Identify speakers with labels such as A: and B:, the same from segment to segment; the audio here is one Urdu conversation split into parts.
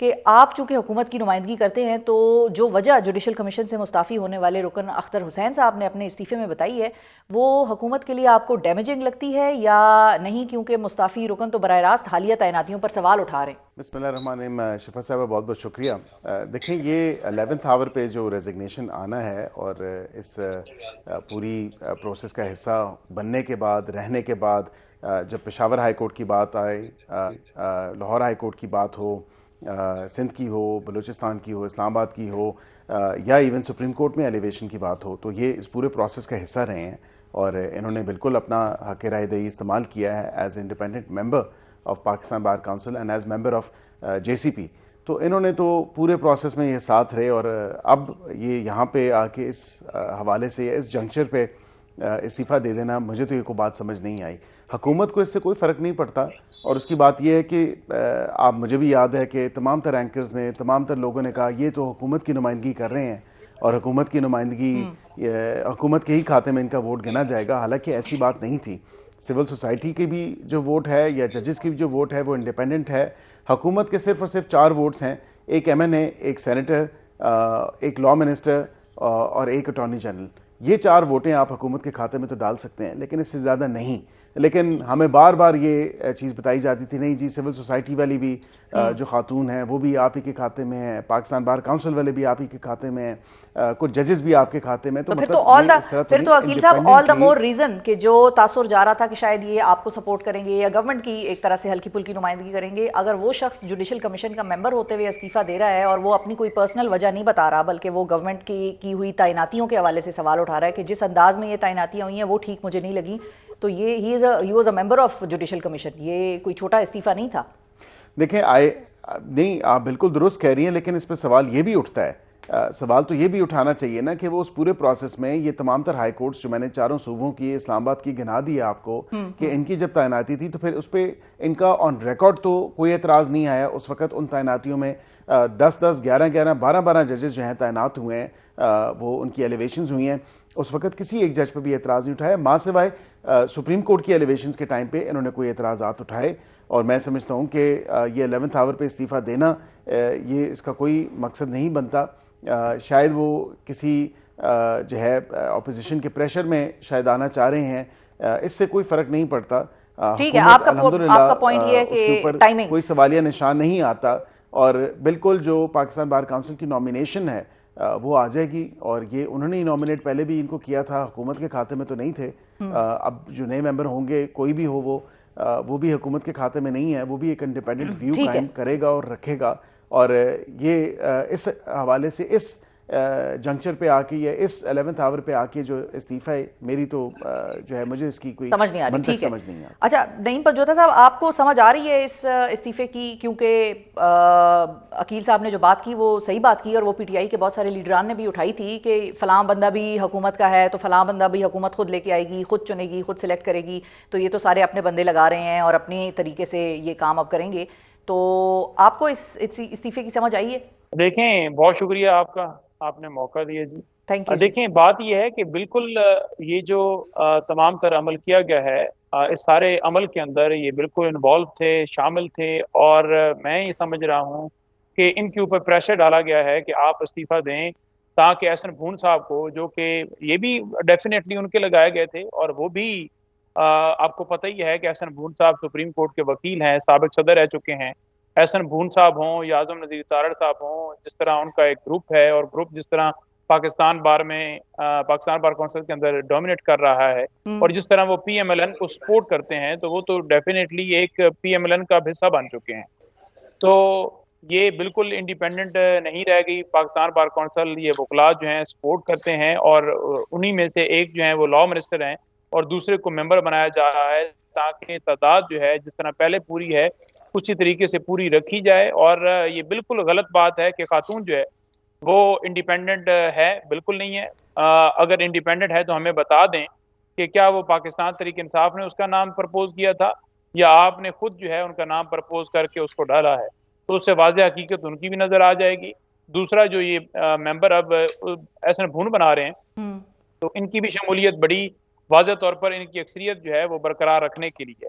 A: کہ آپ چونکہ حکومت کی نمائندگی کرتے ہیں تو جو وجہ جوڈیشل کمیشن سے مستعفی ہونے والے رکن اختر حسین صاحب نے اپنے استعفے میں بتائی ہے وہ حکومت کے لیے آپ کو ڈیمیجنگ لگتی ہے یا نہیں، کیونکہ مستعفی رکن تو براہ راست حالیہ تعیناتیوں پر سوال اٹھا رہے ہیں؟
B: بسم اللہ الرحمن الرحیم. شفا صاحبہ بہت بہت شکریہ. دیکھیں یہ 11th آور پہ جو ریزگنیشن آنا ہے اور اس پوری پروسیس کا حصہ بننے کے بعد رہنے کے بعد جب پشاور ہائی کورٹ کی بات آئے، لاہور ہائی کورٹ کی بات ہو، سندھ کی ہو، بلوچستان کی ہو، اسلام آباد کی ہو، یا ایون سپریم کورٹ میں ایلیویشن کی بات ہو، تو یہ اس پورے پروسیس کا حصہ رہے ہیں اور انہوں نے بالکل اپنا حق رائے دہی استعمال کیا ہے as independent member of Pakistan bar council and as member of JCP. تو انہوں نے تو پورے پروسیس میں یہ ساتھ رہے اور اب یہ یہاں پہ آ کے اس حوالے سے اس جنکچر پہ استعفیٰ دے دینا، مجھے تو یہ کوئی بات سمجھ نہیں آئی. حکومت کو اس سے کوئی فرق نہیں پڑتا اور اس کی بات یہ ہے کہ آپ مجھے بھی یاد ہے کہ تمام تر اینکرز نے، تمام تر لوگوں نے کہا یہ تو حکومت کی نمائندگی کر رہے ہیں اور حکومت کی نمائندگی حکومت کے ہی کھاتے میں ان کا ووٹ گنا جائے گا. حالانکہ ایسی بات نہیں تھی. سول سوسائٹی کی بھی جو ووٹ ہے یا ججز کی بھی جو ووٹ ہے وہ انڈیپینڈنٹ ہے. حکومت کے صرف اور صرف 4 ووٹس ہیں، ایک MNA، ایک سینیٹر، ایک لا منسٹر اور ایک اٹارنی جنرل. یہ 4 ووٹیں آپ حکومت کے کھاتے میں تو ڈال سکتے ہیں لیکن اس سے زیادہ نہیں. لیکن ہمیں بار بار یہ چیز بتائی جاتی تھی نہیں جی سول سوسائٹی والی بھی جو خاتون ہیں وہ بھی آپ ہی کے کھاتے میں ہیں، پاکستان بار کونسل والے بھی آپ ہی کے کھاتے میں ہیں، کچھ ججز بھی آپ کے کھاتے میں.
A: تو پھر تو عقیل صاحب آل دا مور ریزن کہ جو تاثر جا رہا تھا کہ شاید یہ آپ کو سپورٹ کریں گے یا گورنمنٹ کی ایک طرح سے ہلکی پھلکی نمائندگی کریں گے، اگر وہ شخص جوڈیشل کمیشن کا ممبر ہوتے ہوئے استعفیٰ دے رہا ہے اور وہ اپنی کوئی پرسنل وجہ نہیں بتا رہا بلکہ وہ گورنمنٹ کی ہوئی تعیناتیوں کے حوالے سے سوال اٹھا رہا ہے کہ جس انداز میں یہ تعیناتیاں ہوئی ہیں وہ ٹھیک مجھے نہیں لگی، تو یہ he was a member of judicial commission, یہ کوئی چھوٹا استعفیٰ نہیں تھا.
B: دیکھیں نہیں، آپ بالکل درست کہہ رہی ہیں لیکن اس پہ سوال یہ بھی اٹھتا ہے، سوال تو یہ بھی اٹھانا چاہیے نا کہ وہ اس پورے پروسیس میں یہ تمام تر ہائی کورٹس جو میں نے 4 صوبوں کی، اسلام آباد کی گنا دی ہے آپ کو کہ ان کی جب تعیناتی تھی تو پھر اس پہ ان کا آن ریکارڈ تو کوئی اعتراض نہیں آیا. اس وقت ان تعیناتیوں میں 10-10 11-11 12-12 ججز جو ہیں تعینات ہوئے ہیں، وہ ان کی ایلیویشنز ہوئی ہیں. اس وقت کسی ایک جج پہ بھی اعتراض نہیں اٹھایا ماں سوائے سپریم کورٹ کی ایلیویشنز کے ٹائم پہ انہوں نے کوئی اعتراضات اٹھائے. اور میں سمجھتا ہوں کہ یہ 11th آور پہ استعفیٰ دینا یہ اس کا کوئی مقصد نہیں بنتا. شاید وہ کسی جو ہے اپوزیشن کے پریشر میں شاید آنا چاہ رہے ہیں، اس سے کوئی فرق نہیں پڑتا.
A: ٹھیک ہے، آپ کا پوائنٹ یہ ہے کہ ٹائمنگ
B: کوئی سوالیہ نشان نہیں آتا اور بالکل جو پاکستان بار کونسل کی نامینیشن ہے وہ آ جائے گی اور یہ انہوں نے ہی نامینیٹ پہلے بھی ان کو کیا تھا، حکومت کے کھاتے میں تو نہیں تھے. اب جو نئے ممبر ہوں گے کوئی بھی ہو وہ بھی حکومت کے کھاتے میں نہیں ہے، وہ بھی ایک انڈیپینڈنٹ ویو قائم کرے گا اور رکھے گا. اور یہ اس حوالے سے اس جنکچر پہ آ کے یا اس 11th آور پہ آ کے جو استعفیٰ ہے میری تو جو ہے مجھے اس کی کوئی
A: سمجھ نہیں آ رہی. ٹھیک ہے،
B: سمجھ نہیں آتی.
A: اچھا نعیم پنجوتا صاحب، آپ کو سمجھ آ رہی ہے اس استعفے کی؟ کیونکہ عقیل صاحب نے جو بات کی وہ صحیح بات کی اور وہ PTI کے بہت سارے لیڈران نے بھی اٹھائی تھی کہ فلاں بندہ بھی حکومت کا ہے تو فلاں بندہ بھی حکومت خود لے کے آئے گی، خود چنے گی، خود سلیکٹ کرے گی، تو یہ تو سارے اپنے بندے لگا رہے ہیں اور اپنے طریقے سے یہ کام اب کریں گے. تو آپ کو اس استعفے کی سمجھ آئی ہے؟
C: دیکھیں بہت شکریہ آپ کا، آپ نے موقع دیا جی.
A: Thank you.
C: دیکھیں بات یہ ہے کہ بالکل یہ جو تمام تر عمل کیا گیا ہے اس سارے عمل کے اندر یہ بالکل انوالو تھے، شامل تھے اور میں یہ سمجھ رہا ہوں کہ ان کے اوپر پریشر ڈالا گیا ہے کہ آپ استعفیٰ دیں تاکہ احسن بھون صاحب کو، جو کہ یہ بھی ڈیفینیٹلی ان کے لگائے گئے تھے اور وہ بھی آپ کو پتہ ہی ہے کہ احسن بھون صاحب سپریم کورٹ کے وکیل ہیں، سابق صدر رہ چکے ہیں. احسن بھون صاحب ہوں یا اعظم نذیر تارڑ صاحب ہوں، جس طرح ان کا ایک گروپ ہے اور گروپ جس طرح پاکستان بار کونسل کے اندر ڈومینیٹ کر رہا ہے اور جس طرح وہ PMLN کو سپورٹ کرتے ہیں تو وہ تو ڈیفینیٹلی ایک PMLN کا حصہ بن چکے ہیں. تو یہ بالکل انڈیپینڈنٹ نہیں رہ گئی. پاکستان بار کونسل یہ وکلاء جو ہیں سپورٹ کرتے ہیں اور انہی میں سے ایک جو ہیں وہ لا منسٹر ہیں اور دوسرے کو ممبر بنایا جا رہا ہے تاکہ تعداد جو ہے جس طرح پہلے پوری ہے اسی طریقے سے پوری رکھی جائے. اور یہ بالکل غلط بات ہے کہ خاتون جو ہے وہ انڈیپینڈنٹ ہے، بالکل نہیں ہے. اگر انڈیپینڈنٹ ہے تو ہمیں بتا دیں کہ کیا وہ پاکستان تحریک انصاف نے اس کا نام پرپوز کیا تھا یا آپ نے خود جو ہے ان کا نام پرپوز کر کے اس کو ڈالا ہے، تو اس سے واضح حقیقت ان کی بھی نظر آ جائے گی. دوسرا جو یہ ممبر اب احسن بھون بنا رہے ہیں تو ان کی بھی شمولیت بڑی واضح طور پر ان کی اکثریت جو ہے وہ برقرار رکھنے کے لیے.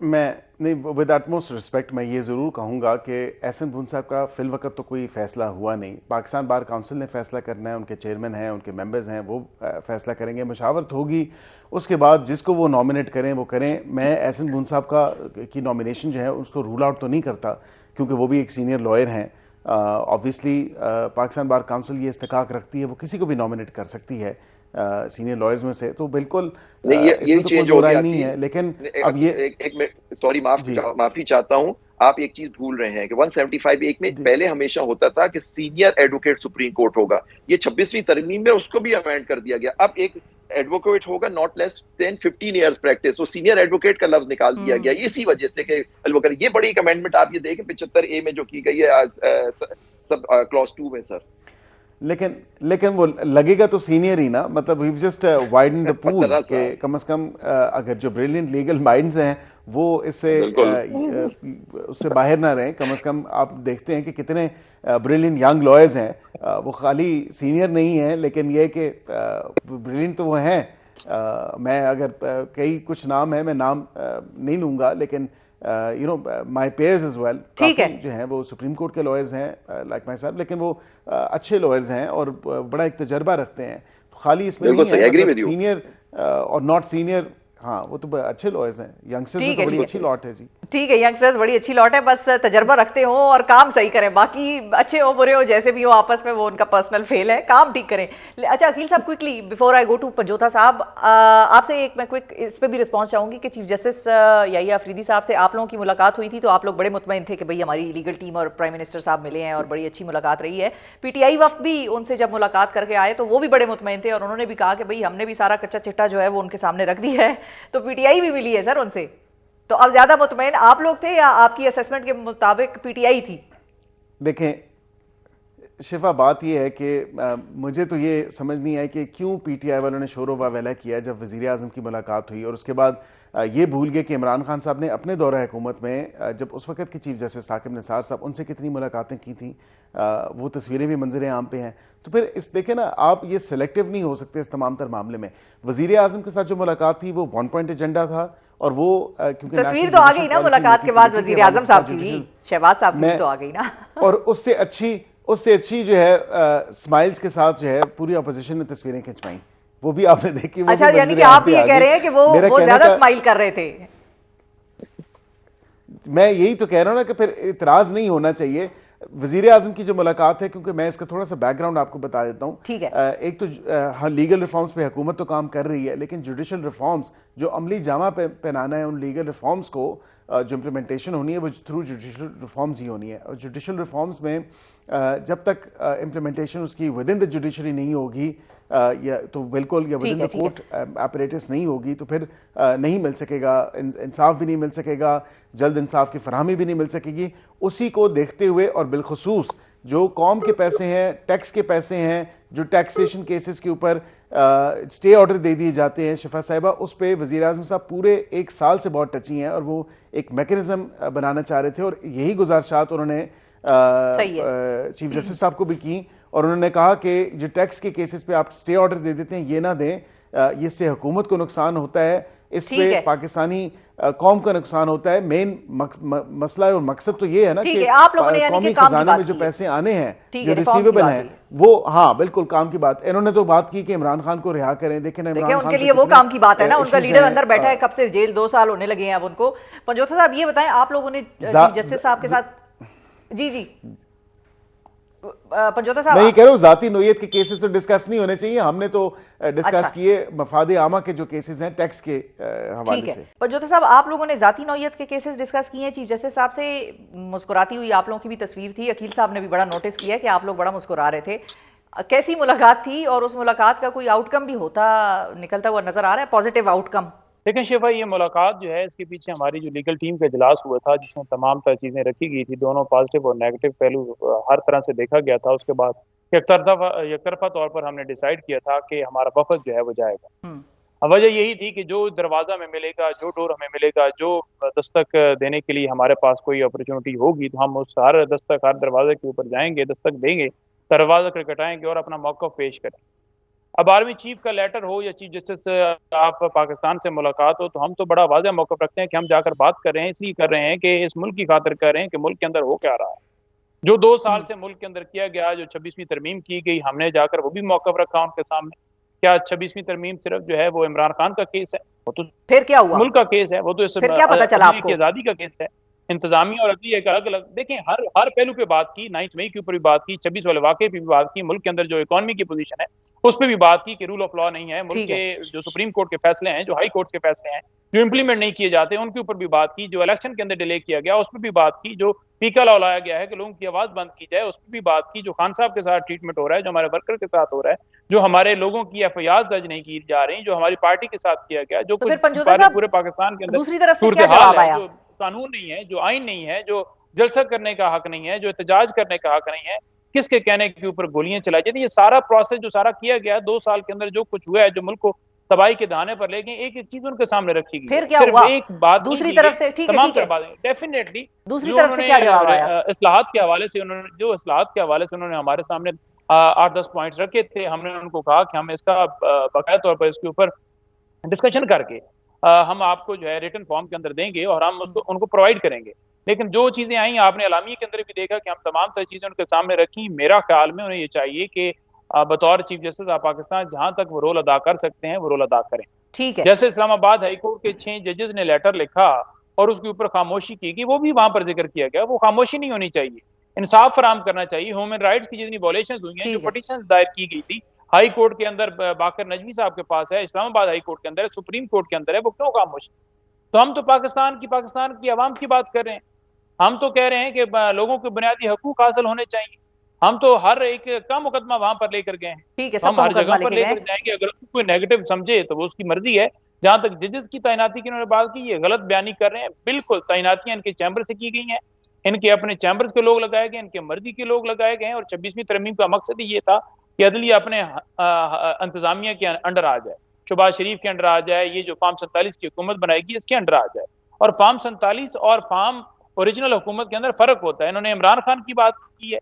B: میں نہیں ود اٹموسٹ رسپیکٹ میں یہ ضرور کہوں گا کہ احسن بھون صاحب کا فی الوقت تو کوئی فیصلہ ہوا نہیں. پاکستان بار کونسل نے فیصلہ کرنا ہے, ان کے چیئرمین ہیں, ان کے ممبرز ہیں, وہ فیصلہ کریں گے, مشاورت ہوگی, اس کے بعد جس کو وہ نامنیٹ کریں وہ کریں. میں احسن بھون صاحب کی نامینیشن جو ہے اس کو رول آؤٹ تو نہیں کرتا, کیونکہ وہ بھی ایک سینئر لائر ہیں. آبویسلی پاکستان بار کونسل یہ استحقاق رکھتی ہے, وہ کسی کو بھی نامنیٹ کر سکتی ہے سینئر لائرز میں سے, تو بالکل اس میں تو کوئی دو رائے نہیں ہے. لیکن اب یہ
D: سوری معافی چاہتا ہوں, آپ ایک چیز بھول رہے ہیں کہ 175 ایک میں پہلے ہمیشہ ہوتا تھا کہ سینئر ایڈوکیٹ سپریم کورٹ ہوگا, یہ 26ویں ترمیم میں اس کو بھی امینڈ کر دیا گیا. اب ایک ایڈوکیٹ ہوگا not less than 15 years practice, تو سینئر ایڈوکیٹ کا لفظ نکال دیا گیا اسی وجہ سے کہ یہ بڑی ایک امینڈمنٹ آپ یہ دیکھیں 75A میں جو کی گئی ہے سب کلاس 2 میں سر.
B: لیکن وہ لگے گا تو سینئر ہی نا, مطلب we've just widened the pool کہ کم از کم اگر جو بریلینٹ لیگل مائنڈز ہیں وہ اس سے باہر نہ رہیں. کم از کم آپ دیکھتے ہیں کہ کتنے بریلینٹ ینگ لائرز ہیں, وہ خالی سینئر نہیں ہیں لیکن یہ کہ بریلینٹ تو وہ ہیں. میں اگر کئی کچھ نام ہیں, میں نام نہیں لوں گا, لیکن you know my peers as well کافی جو ہیں وہ سپریم کورٹ کے لائرز ہیں like myself, لیکن وہ اچھے لائرز ہیں اور بڑا ایک تجربہ رکھتے ہیں. خالی اس میں نہیں ہے سینئر اور ناٹ سینئر, ہاں وہ تو اچھے لائرز ہیں, ینگسٹرز میں تو بڑی اچھی لاٹ ہے. جی
A: ٹھیک ہے, ینگسٹرز بڑی اچھی لاٹ ہے, بس تجربہ رکھتے ہوں اور کام صحیح کریں, باقی اچھے ہو برے ہو جیسے بھی ہو آپس میں وہ ان کا پرسنل فیل ہے, کام ٹھیک کریں. اچھا عقیل صاحب quickly before I go to Panjota صاحب, آپ سے ایک میں کوئک اس پہ بھی رسپانس چاہوں گی کہ چیف جسٹس یحییٰ افریدی صاحب سے آپ لوگوں کی ملاقات ہوئی تھی تو آپ لوگ بڑے مطمئن تھے کہ بھئی ہماری لیگل ٹیم اور پرائم منسٹر صاحب ملے ہیں اور بڑی اچھی ملاقات رہی ہے. پی ٹی آئی وفد بھی ان سے جب ملاقات کر کے آئے تو وہ بھی بڑے مطمئن تھے اور انہوں نے بھی کہا کہ بھئی ہم نے بھی سارا کچا چٹا جو ہے وہ ان کے سامنے رکھ دیا ہے, تو پی ٹی آئی بھی ملی ہے سر ان سے. تو اب زیادہ مطمئن آپ لوگ تھے یا آپ کی اسیسمنٹ کے مطابق پی ٹی آئی تھی؟
B: دیکھیں شفا, بات یہ ہے کہ مجھے تو یہ سمجھ نہیں آئی کہ کیوں پی ٹی آئی والوں نے شور و واویلا کیا جب وزیر اعظم کی ملاقات ہوئی, اور اس کے بعد یہ بھول گئے کہ عمران خان صاحب نے اپنے دورہ حکومت میں جب اس وقت کی چیف جسٹس ثاقب نثار صاحب ان سے کتنی ملاقاتیں کی تھیں, وہ تصویریں بھی منظر عام پہ ہیں. تو پھر اس دیکھیں نا, آپ یہ سلیکٹیو نہیں ہو سکتے اس تمام تر معاملے میں. وزیر اعظم کے ساتھ جو ملاقات تھی وہ 1 پوائنٹ ایجنڈا تھا, اور وہ کیونکہ
A: تصویر تو آ گئی نا ملاقات کے بعد وزیر اعظم صاحب کی بھی, شہباز صاحب کی تو آ گئی نا,
B: اور اس سے اچھی جو ہے سمائلز کے ساتھ جو ہے پوری اپوزیشن نے تصویریں کھنچوائیں, وہ بھی آپ نے دیکھی.
A: اچھا یعنی کہ آپ بھی یہ کہہ رہے ہیں کہ وہ زیادہ اسمائل کر رہے تھے.
B: میں یہی تو کہہ رہا ہوں نا کہ پھر اعتراض نہیں ہونا چاہیے. وزیر اعظم کی جو ملاقات ہے, کیونکہ میں اس کا تھوڑا سا بیک گراؤنڈ آپ کو بتا دیتا ہوں. ایک تو ہاں لیگل ریفارمز پہ حکومت تو کام کر رہی ہے, لیکن جوڈیشل ریفارمز جو عملی جامہ پہ پہنانا ہے ان لیگل ریفارمز کو, جو امپلیمنٹیشن ہونی ہے وہ تھرو جوڈیشل ریفارمز ہی ہونی ہے. اور جوڈیشل ریفارمز میں جب تک امپلیمنٹیشن اس کی ود ان دا جوڈیشری نہیں ہوگی یا تو بالکل یا with in the court apparatus نہیں ہوگی, تو پھر نہیں مل سکے گا, انصاف بھی نہیں مل سکے گا, جلد انصاف کی فراہمی بھی نہیں مل سکے گی. اسی کو دیکھتے ہوئے, اور بالخصوص جو قوم کے پیسے ہیں, ٹیکس کے پیسے ہیں, جو ٹیکسیشن کیسز کے اوپر اسٹے آرڈر دے دیے جاتے ہیں شفا صاحبہ, اس پہ وزیر اعظم صاحب پورے 1 سال سے بہت ٹچی ہیں, اور وہ ایک میکینزم بنانا چاہ رہے تھے, اور یہی گزارشات انہوں نے چیف جسٹس صاحب کو بھی کی. اور انہوں نے کہا کہ جو ٹیکس کے کیسز پہ آپ اسٹے آرڈر دے دیتے ہیں یہ نہ دیں, اس سے حکومت کو نقصان ہوتا ہے, اس پہ پاکستانی قوم کا نقصان ہوتا ہے. مین مسئلہ اور مقصد تو یہ ہے نا کہ قومی خزانے میں جو پیسے آنے ہیں جو ریسیویبل ہیں وہ, ہاں بالکل کام کی بات. انہوں نے تو بات کی کہ عمران خان کو رہا کریں. دیکھیں
A: ان کے لیے وہ کام کی بات ہے نا, ان کا لیڈر اندر بیٹھا ہے کب سے, جیل 2 سال ہونے لگے ہیں اب ان کو. پنجوتا صاحب یہ بتائیں, آپ لوگوں نے جسٹس صاحب کے ساتھ, جی پنجوتا صاحب,
B: میں یہ کہہ رہا ہوں ذاتی نوعیت کے کیسز تو ڈسکس نہیں ہونے چاہیے. ہم نے تو ڈسکس کیے مفاد عامہ کے جو کیسز ہیں ٹیکس کے حوالے سے.
A: پنجوتا صاحب آپ لوگوں نے ذاتی نوعیت کے کیسز ڈسکس کیے ہیں چیف جسٹس صاحب سے, مسکراتی ہوئی آپ لوگوں کی بھی تصویر تھی, عقیل صاحب نے بھی بڑا نوٹس کیا کہ آپ لوگ بڑا مسکرا رہے تھے. کیسی ملاقات تھی, اور اس ملاقات کا کوئی آؤٹ کم بھی ہوتا نکلتا ہوا نظر آ رہا ہے, پازیٹیو آؤٹ کم؟
C: لیکن شفا یہ ملاقات جو ہے اس کے پیچھے ہماری جو لیگل ٹیم کا اجلاس ہوا تھا جس میں تمام تر چیزیں رکھی گئی تھی, دونوں پازیٹیو اور نیگیٹو پہلو ہر طرح سے دیکھا گیا تھا. اس کے بعد یک طرفہ طور پر ہم نے ڈیسائیڈ کیا تھا کہ ہمارا وفد جو ہے وہ جائے گا. وجہ یہی تھی کہ جو دروازہ ہمیں ملے گا, جو ڈور ہمیں ملے گا, جو دستک دینے کے لیے ہمارے پاس کوئی اپرچونٹی ہوگی تو ہم اس ہر دروازے کے اوپر جائیں گے, دستک دیں گے, دروازہ کھٹکھٹائیں گے اور اپنا موقف پیش کریں. اب آرمی چیف کا لیٹر ہو یا چیف جسٹس سے آپ پاکستان سے ملاقات ہو تو ہم تو بڑا واضح موقف رکھتے ہیں کہ ہم جا کر بات کر رہے ہیں، اس لیے کر رہے ہیں کہ اس ملک کی خاطر کر رہے ہیں کہ ملک کے اندر ہو کیا رہا ہے، جو 2 سال سے ملک کے اندر کیا گیا، جو 26ویں ترمیم کی گئی، ہم نے جا کر وہ بھی موقف رکھا ان کے سامنے. کیا 26ویں ترمیم صرف جو ہے وہ عمران خان کا کیس ہے؟ وہ تو
A: پھر کیا ہوا؟
C: ملک کا کیس ہے، وہ تو اس
A: پھر کیا پتا چلا آپ
C: عدلیہ
A: کو؟
C: کی آزادی کا کیس ہے. انتظامیہ اور عدلیہ کا الگ الگ دیکھیں، ہر پہلو پہ بات کی، 9 مئی کے اوپر بھی بات کی، 26 والے واقعے پہ بھی بات کی، ملک کے اندر جو اکانومی کی پوزیشن ہے اس پہ بھی بات کی کہ رول آف لا نہیں ہے، ملک کے جو سپریم کورٹ کے فیصلے ہیں، جو ہائی کورٹس کے فیصلے ہیں، جو امپلیمنٹ نہیں کیے جاتے ان کے اوپر بھی بات کی، جو الیکشن کے اندر ڈیلے کیا گیا اس پہ بھی بات کی، جو پیکا لا لایا گیا ہے کہ لوگوں کی آواز بند کی جائے اس پہ بھی بات کی، جو خان صاحب کے ساتھ ٹریٹمنٹ ہو رہا ہے، جو ہمارے ورکر کے ساتھ ہو رہا ہے، جو ہمارے لوگوں کی ایف آئی آر درج نہیں کی جا رہی، جو ہماری پارٹی کے ساتھ کیا گیا، جو
A: تو پھر
C: کچھ
A: پنجوتا صاحب
C: پورے پاکستان کے اندر
A: دوسری طرف سے کیا
C: صورتحال
A: جواب
C: ہے،
A: آیا؟
C: جو قانون نہیں ہے، جو آئین نہیں ہے، جو جلسہ کرنے کا حق نہیں ہے، جو احتجاج کرنے کا حق نہیں ہے، کس کے کہنے کے اوپر گولیاں چلائی جاتی ہیں. یہ سارا پروسیس جو سارا کیا گیا 2 سال کے اندر جو کچھ ہوا ہے، جو ملک کو تباہی کے دہانے پر لے گئے، ایک ایک چیز ان کے سامنے رکھی گئی
A: پھر
C: ہے،
A: کیا
C: صرف
A: ہوا
C: ایک بات نہیں
A: دوسری
C: کی
A: طرف
C: گئی،
A: سے؟ ٹھیک ہے
C: تمام
A: ٹھیک
C: تر
A: ہے،
C: باتیں ڈیفینیٹلی
A: دوسری
C: جو
A: طرف
C: انہوں
A: سے
C: نے
A: کیا جواب آیا؟
C: اصلاحات کے حوالے سے اصلاحات کے حوالے سے انہوں نے ہمارے سامنے 8-10 پوائنٹس رکھے تھے. ہم نے ان کو کہا کہ ہم اس کا باقاعدہ طور پر اس کے اوپر ڈسکشن کر کے ہم آپ کو جو ہے ریٹن فارم کے اندر دیں گے اور ہم اس کو ان کو پرووائڈ کریں گے. لیکن جو چیزیں آئیں آپ نے اعلامیے کے اندر بھی دیکھا کہ ہم تمام تر چیزیں ان کے سامنے رکھی. میرا خیال میں انہیں یہ چاہیے کہ بطور چیف جسٹس آف پاکستان جہاں تک وہ رول ادا کر سکتے ہیں وہ رول ادا کریں.
A: ٹھیک ہے،
C: جیسے اسلام آباد ہائی کورٹ کے 6 ججز نے لیٹر لکھا اور اس کے اوپر خاموشی کی گئی، وہ بھی وہاں پر ذکر کیا گیا. وہ خاموشی نہیں ہونی چاہیے، انصاف فراہم کرنا چاہیے. ہیومن رائٹس کی جتنی وائلیشنز ہوئی ہیں، جو
A: ٹھیک ہے،
C: پٹیشنز دائر کی گئی تھی ہائی کورٹ کے اندر، باقر نجوی صاحب کے پاس ہے، اسلام آباد ہائی کورٹ کے اندر ہے، سپریم کورٹ کے اندر ہے، وہ کیوں خاموش؟ تو ہم تو پاکستان کی عوام کی بات کر رہے ہیں. ہم تو کہہ رہے ہیں کہ لوگوں کے بنیادی حقوق حاصل ہونے چاہیے. ہم تو ہر ایک کا مقدمہ وہاں پر لے کر گئے ہیں،
A: ٹھیک ہے،
C: تو
A: سب
C: ہم
A: کا
C: ہر
A: مقدمہ
C: جگہ
A: لے
C: پر
A: کے
C: لے
A: گئے.
C: کر جائیں گے. اگر کوئی نیگیٹو سمجھے تو وہ اس کی مرضی ہے. جہاں تک ججز کی تعیناتی کی انہوں نے بات کی، یہ غلط بیانی کر رہے ہیں. بالکل تعیناتیاں ان کے چیمبر سے کی گئی ہیں، ان کے اپنے چیمبرز کے لوگ لگائے گئے، ان کے مرضی کے لوگ لگائے گئے ہیں. اور 26ویں ترمیم کا مقصد ہی یہ تھا کہ عدلیہ اپنے انتظامیہ کے انڈر آ جائے، شہباز شریف کے انڈر آ جائے، یہ جو فارم 47 کی حکومت بنائے گی اس کے انڈر آ جائے. اور فارم 47 اور فارم اوریجنل حکومت کے اندر فرق ہوتا ہے. انہوں نے عمران خان کی بات کی ہے،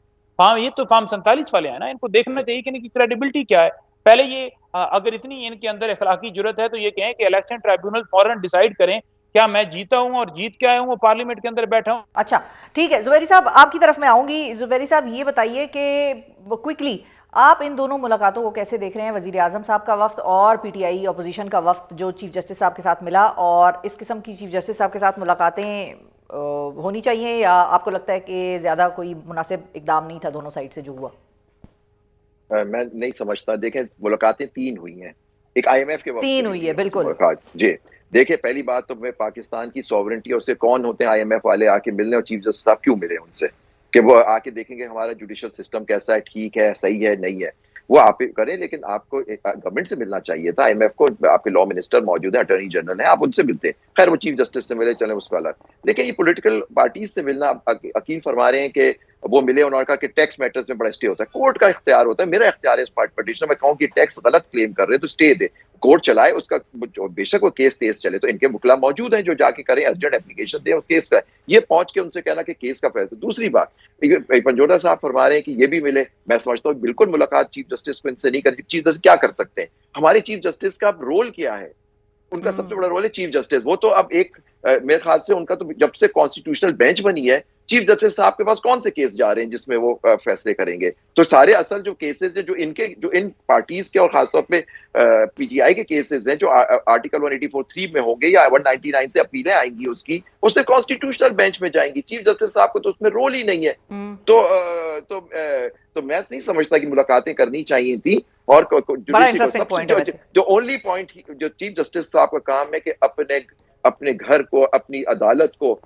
C: یہ تو فارم 47 والے ہیں نا، ان کو دیکھنا چاہیے کہ ان کی کریڈیبلٹی کیا ہے. پہلے یہ اگر اتنی ان کے اندر اخلاقی جرت ہے تو یہ کہیں کہ الیکشن ٹرائبیونل فوراً ڈیسائیڈ کریں کیا میں جیتا ہوں اور جیت کے آیا ہوں، وہ پارلیمنٹ کے اندر بیٹھا ہوں.
A: اچھا ٹھیک ہے، زبیری صاحب آپ کی طرف میں آؤں گی. زبیری صاحب یہ بتائیے کہ کوئکلی آپ ان دونوں ملاقاتوں کو کیسے دیکھ رہے ہیں؟ وزیر اعظم صاحب کا وفد اور پی ٹی آئی اپوزیشن کا وفد جو چیف جسٹس صاحب کے ساتھ ملا، اور اس قسم کی چیف جسٹس صاحب کے ساتھ ملاقاتیں ہونی چاہیے، یا آپ کو لگتا ہے کہ زیادہ کوئی مناسب اقدام نہیں تھا دونوں سائڈ سے جو ہوا؟
D: میں نہیں سمجھتا. دیکھیں ملاقاتیں 3 ہوئی ہیں، ایک آئی ایم ایف کے وقت
A: 3 ہوئی ہے بالکل.
D: جی دیکھیں پہلی بات تو میں پاکستان کی سوورنٹی اور سے کون ہوتے ہیں آئی ایم ایف والے آ کے ملنے، اور چیف جسٹس صاحب کیوں ملے ان سے کہ وہ آ کے دیکھیں گے ہمارا جوڈیشل سسٹم کیسا ہے، ٹھیک ہے، صحیح ہے، نہیں ہے. وہ آپ کریں، لیکن آپ کو گورنمنٹ سے ملنا چاہیے تھا. آئی ایم ایف کو آپ کے لا منسٹر موجود ہیں، اٹارنی جنرل ہیں، آپ ان سے ملتے. خیر وہ چیف جسٹس سے ملے، چلیں اس کو الگ. لیکن یہ پولیٹیکل پارٹیز سے ملنا، عقیل فرما رہے ہیں کہ وہ ملے، انہوں نے کہا کہ ٹیکس میٹرز میں بڑا اسٹے ہوتا ہے. کورٹ کا اختیار ہوتا ہے، میرا اختیار ہے اس پٹیشن میں کہوں کہ ٹیکس غلط کلیم کر رہے تو اسٹے دے، کورٹ چلائے اس کا. بے شک وہ کیس تیز چلے تو ان کے وکلا موجود ہیں جو جا کے کریں، ارجنٹ اپلیکیشن دیں اس کیس کا. یہ پہنچ کے ان سے کہنا کہ کیس کا فیصلہ. دوسری بات پنجوٹا صاحب فرما رہے ہیں کہ یہ بھی ملے. میں سمجھتا ہوں بالکل ملاقات چیف جسٹس کو ان سے نہیں کرنی. چیف جسٹس کیا کر سکتے ہیں؟ ہمارے چیف جسٹس کا رول کیا ہے؟ ان کا سب سے بڑا رول ہے چیف جسٹس. وہ تو اب ایک میرے خیال سے ان کا تو جب سے کانسٹیٹیوشنل بینچ بنی ہے، چیف جسٹس صاحب کے پاس کون سے کیس جا رہے ہیں جس میں وہ فیصلے کریں گے؟ تو سارے اصل جو کیسز ہیں جو ان پارٹیز کے، اور خاص طور پہ پی ٹی آئی کے کیسز ہیں جو آرٹیکل 184(3) میں ہوں گے یا 199 سے اپیلیں آئیں گی اس کی، اس سے کانسٹیٹیوشنل بینچ میں جائیں گی. چیف جسٹس صاحب کو تو اس میں رول ہی نہیں ہے. تو میں نہیں سمجھتا کہ ملاقاتیں کرنی چاہیے تھیں. اور جو اونلی پوائنٹ جو چیف جسٹس صاحب کا کام ہے کہ اپنے گھر کو، اپنی عدالت کو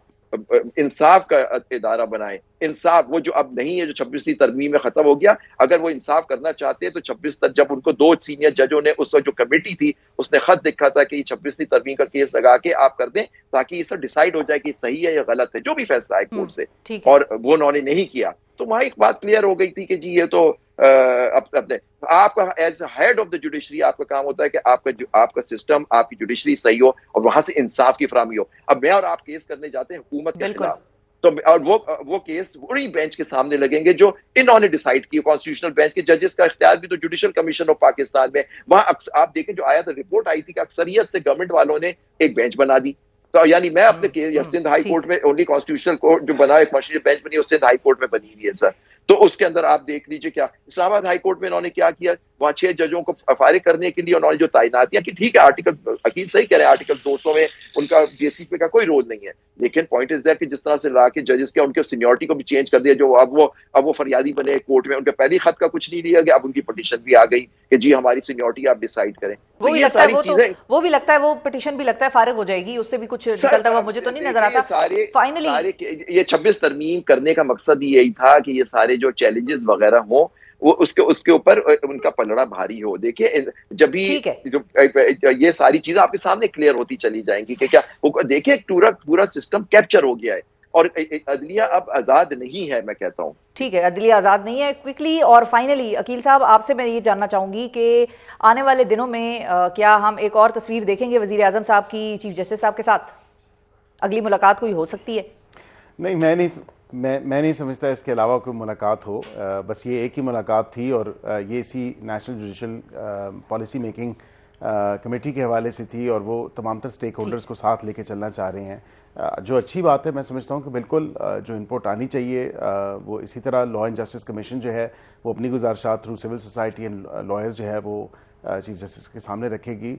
D: انصاف کا ادارہ بنائے. انصاف وہ جو اب نہیں ہے، جو 26ویں ترمیم میں ختم ہو گیا. اگر وہ انصاف کرنا چاہتے ہیں تو 26 تک، جب ان کو 2 سینئر ججوں نے اس وقت جو کمیٹی تھی اس نے خط لکھا تھا کہ یہ 26ویں ترمیم کا کیس لگا کے آپ کر دیں تاکہ یہ سب ڈیسائیڈ ہو جائے کہ صحیح ہے یا غلط ہے، جو بھی فیصلہ ہے کورٹ سے. اور وہ انہوں نے نہیں کیا. تو وہاں ایک بات کلیئر ہو گئی تھی کہ جی یہ تو آپ کا as head of the judiciary آپ کا کام ہوتا ہے کہ آپ کا سسٹم، آپ کی جوڈیشری صحیح ہو اور وہاں سے انصاف کی فراہمی ہو. اب میں اور آپ کیس کرنے جاتے ہیں حکومت کے خلاف، تو اور وہ کیس وہی بینچ کے سامنے لگیں گے جو انہوں نے ڈیسائیڈ کی. کانسٹیٹیوشنل بینچ کے ججز کا اختیار بھی تو جوڈیشل کمیشن آف پاکستان میں. وہاں آپ دیکھیں جو آیا تھا رپورٹ آئی تھی کہ اکثریت سے گورنمنٹ والوں نے ایک بینچ بنا دی. تو یعنی میں اپنے سندھ ہائی کورٹ میں اونلی کانسٹیٹیوشنل کورٹ جو بنا ہے کانسٹیٹیوشنل بینچ بنی ہے سندھ ہائی کورٹ میں بنی ہوئی ہے سر. تو اس کے اندر آپ دیکھ لیجئے کیا اسلام آباد ہائی کورٹ میں انہوں نے کیا کیا, وہاں 6 ججوں کو فارغ کرنے کے لیے انہوں نے جو تعیناتیاں کی, ٹھیک ہے آرٹیکل عقیل صحیح کہہ رہے ہیں آرٹیکل 200 میں ان کا جے سی پی کا کوئی رول نہیں ہے, لیکن پوائنٹ از دیٹ کہ جس طرح سے لا کے ججز کے ان کے سینیورٹی کو بھی چینج کر دیا, جو اب وہ فریادی بنے کورٹ میں, ان کے پہلی خط کا کچھ نہیں لیا گیا, اب ان کی پٹیشن بھی آ گئی کہ جی ہماری سینیورٹی آپ ڈیسائیڈ کریں.
A: وہ بھی لگتا ہے وہ بھی لگتا ہے وہ پٹیشن بھی لگتا ہے فارغ ہو جائے گی, اس سے بھی کچھ نکلتا ہوا مجھے تو نہیں نظر آتا. فائنلی
D: یہ 26 ترمیم کرنے کا مقصد یہی تھا کہ یہ سارے جو چیلنجز وغیرہ ہوں وہ اس کے اوپر ان کا پلڑا بھاری ہو. دیکھیں جب بھی یہ ساری چیزیں آپ کے سامنے کلیئر ہوتی چلی جائیں گی کہ کیا دیکھیں پورا سسٹم کیپچر ہو گیا ہے اور عدلیہ اب آزاد نہیں ہے. میں کہتا ہوں
A: ٹھیک ہے عدلیہ آزاد نہیں ہے. کوئکلی اور فائنلی عقیل صاحب آپ سے میں یہ جاننا چاہوں گی کہ آنے والے دنوں میں کیا ہم ایک اور تصویر دیکھیں گے وزیر اعظم صاحب کی چیف جسٹس صاحب کے ساتھ؟ اگلی ملاقات کوئی ہو سکتی ہے؟
B: نہیں, میں نہیں سمجھتا اس کے علاوہ کوئی ملاقات ہو. بس یہ ایک ہی ملاقات تھی اور یہ اسی national judicial policy making committee کے حوالے سے تھی اور وہ تمام تر سٹیک ہولڈرز کو ساتھ لے کے چلنا چاہ رہے ہیں. جو اچھی بات ہے, میں سمجھتا ہوں کہ بالکل جو انپوٹ آنی چاہیے وہ اسی طرح لا اینڈ جسٹس کمیشن جو ہے وہ اپنی گزارشات through civil society and lawyers جو ہے وہ چیف جسٹس کے سامنے رکھے گی,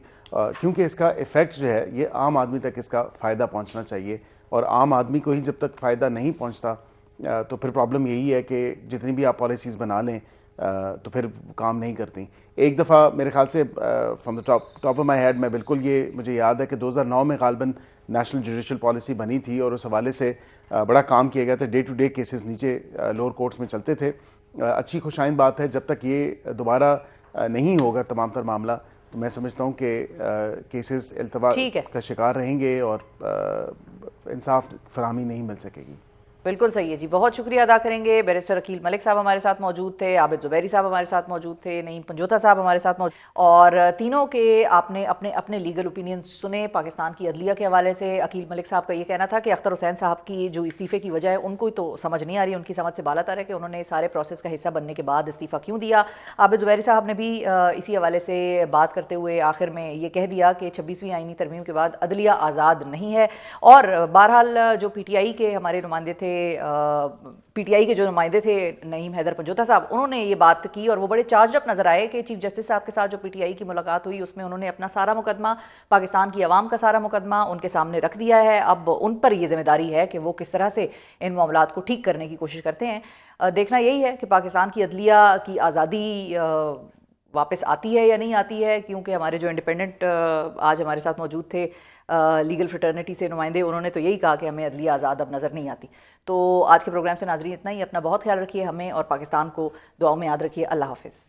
B: کیونکہ اس کا ایفیکٹ جو ہے یہ عام آدمی تک اس کا فائدہ پہنچنا چاہیے, اور عام آدمی کو ہی جب تک فائدہ نہیں پہنچتا تو پھر پرابلم یہی ہے کہ جتنی بھی آپ پالیسیز بنا لیں تو پھر کام نہیں کرتی. ایک دفعہ میرے خیال سے from the top of my head میں بالکل یہ مجھے یاد ہے کہ 2009 میں غالباً نیشنل جوڈیشل پالیسی بنی تھی اور اس حوالے سے بڑا کام کیا گیا تھا. ڈے ٹو ڈے کیسز نیچے لوور کورٹس میں چلتے تھے. اچھی خوشائند بات ہے, جب تک یہ دوبارہ نہیں ہوگا تمام تر معاملہ تو میں سمجھتا ہوں کہ کیسز التوا کا شکار رہیں گے اور انصاف فراہمی نہیں مل سکے گی.
A: بالکل صحیح ہے جی. بہت شکریہ ادا کریں گے. بیرسٹر عقیل ملک صاحب ہمارے ساتھ موجود تھے, عابد زبیری صاحب ہمارے ساتھ موجود تھے, نعیم پنجوتا صاحب ہمارے ساتھ موجود, اور تینوں کے آپ نے اپنے اپنے لیگل اوپینین سنے پاکستان کی عدلیہ کے حوالے سے. عقیل ملک صاحب کا یہ کہنا تھا کہ اختر حسین صاحب کی جو استعفے کی وجہ ہے ان کو تو سمجھ نہیں آ رہی, ان کی سمجھ سے بالا تر ہے کہ انہوں نے سارے پروسیس کا حصہ بننے کے بعد استعفیٰ کیوں دیا. عابد زبیری صاحب نے بھی اسی حوالے سے بات کرتے ہوئے آخر میں یہ کہہ دیا کہ 26ویں آئینی ترمیم کے بعد عدلیہ آزاد نہیں ہے. اور بہرحال جو پی ٹی آئی کے ہمارے نمائندے تھے, پی ٹی آئی کے جو نمائندے تھے نعیم حیدر پنجوتا صاحب, انہوں نے یہ بات کی اور وہ بڑے چارج اپ نظر آئے کہ چیف جسٹس صاحب کے ساتھ جو پی ٹی آئی کی ملاقات ہوئی اس میں انہوں نے اپنا سارا مقدمہ, پاکستان کی عوام کا سارا مقدمہ ان کے سامنے رکھ دیا ہے. اب ان پر یہ ذمہ داری ہے کہ وہ کس طرح سے ان معاملات کو ٹھیک کرنے کی کوشش کرتے ہیں. دیکھنا یہی ہے کہ پاکستان کی عدلیہ کی آزادی واپس آتی ہے یا نہیں آتی ہے, کیونکہ ہمارے جو انڈیپینڈنٹ آج ہمارے ساتھ موجود تھے لیگل فریٹرنیٹی سے نمائندے, انہوں نے تو یہی کہا کہ ہمیں عدلیہ آزاد اب نظر نہیں آتی. تو آج کے پروگرام سے ناظرین اتنا ہی. اپنا بہت خیال رکھیے, ہمیں اور پاکستان کو دعاؤں میں یاد رکھیے. اللہ حافظ.